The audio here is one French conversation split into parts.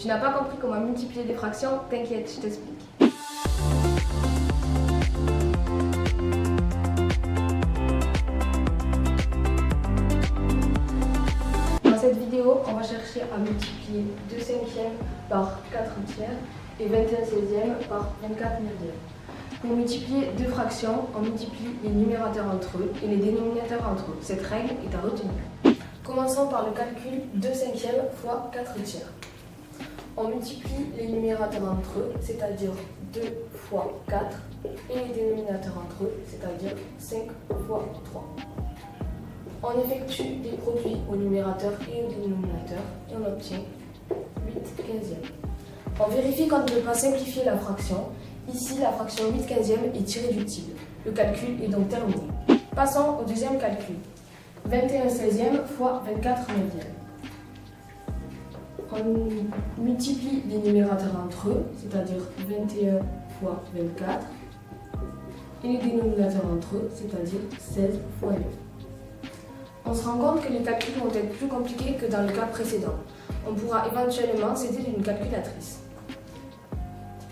Tu n'as pas compris comment multiplier des fractions? T'inquiète, je t'explique. Dans cette vidéo, on va chercher à multiplier 2 cinquièmes par 4 tiers et 21 seizièmes par 24 neuvièmes. Pour multiplier deux fractions, on multiplie les numérateurs entre eux et les dénominateurs entre eux. Cette règle est à retenir. Commençons par le calcul 2 cinquièmes fois 4 tiers. On multiplie les numérateurs entre eux, c'est-à-dire 2 fois 4, et les dénominateurs entre eux, c'est-à-dire 5 fois 3. On effectue des produits au numérateur et au dénominateur et on obtient 8 quinzièmes. On vérifie qu'on ne peut pas simplifier la fraction. Ici, la fraction 8 quinzièmes est irréductible. Le calcul est donc terminé. Passons au deuxième calcul. 21 seizièmes fois 24 neuvièmes. On multiplie les numérateurs entre eux, c'est-à-dire 21 fois 24, et les dénominateurs entre eux, c'est-à-dire 16 fois 9. On se rend compte que les calculs vont être plus compliqués que dans le cas précédent. On pourra éventuellement s'aider d'une calculatrice.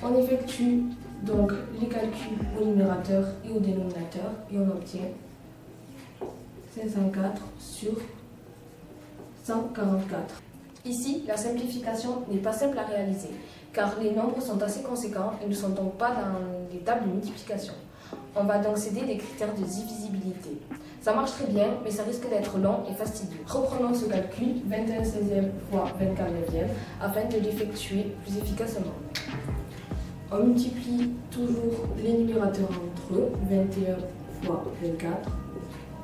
On effectue donc les calculs au numérateur et au dénominateur et on obtient 504 sur 144. Ici, la simplification n'est pas simple à réaliser car les nombres sont assez conséquents et ne sont donc pas dans les tables de multiplication. On va donc s'aider des critères de divisibilité. Ça marche très bien, mais ça risque d'être long et fastidieux. Reprenons ce calcul, 21 seizièmes fois 24 neuvièmes, afin de l'effectuer plus efficacement. On multiplie toujours les numérateurs entre eux, 21 fois 24,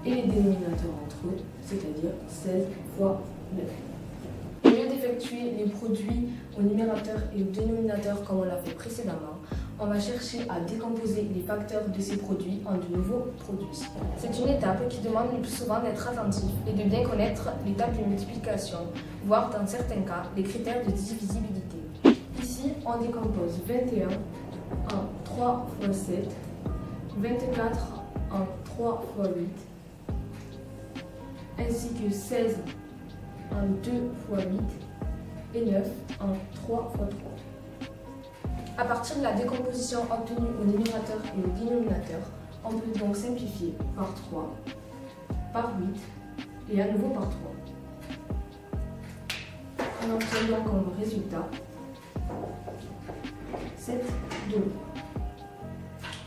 et les dénominateurs entre eux, c'est-à-dire 16 fois 9. Au lieu d'effectuer les produits au numérateur et au dénominateur comme on l'a fait précédemment, on va chercher à décomposer les facteurs de ces produits en de nouveaux produits. C'est une étape qui demande le plus souvent d'être attentif et de bien connaître les tables de multiplication, voire dans certains cas les critères de divisibilité. Ici, on décompose 21 en 3 fois 7, 24 en 3 fois 8, ainsi que 16 en 2 fois 8 et 9 en 3 fois 3. À partir de la décomposition obtenue au numérateur et au dénominateur, on peut donc simplifier par 3, par 8 et à nouveau par 3. On obtient donc comme résultat 7 demi.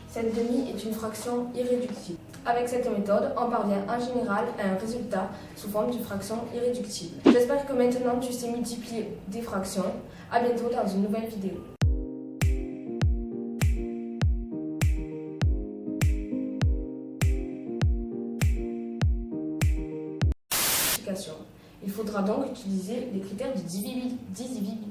Cette demi est une fraction irréductible. Avec cette méthode, on parvient en général à un résultat sous forme de fraction irréductible. J'espère que maintenant tu sais multiplier des fractions. À bientôt dans une nouvelle vidéo. Il faudra donc utiliser les critères de divisibilité.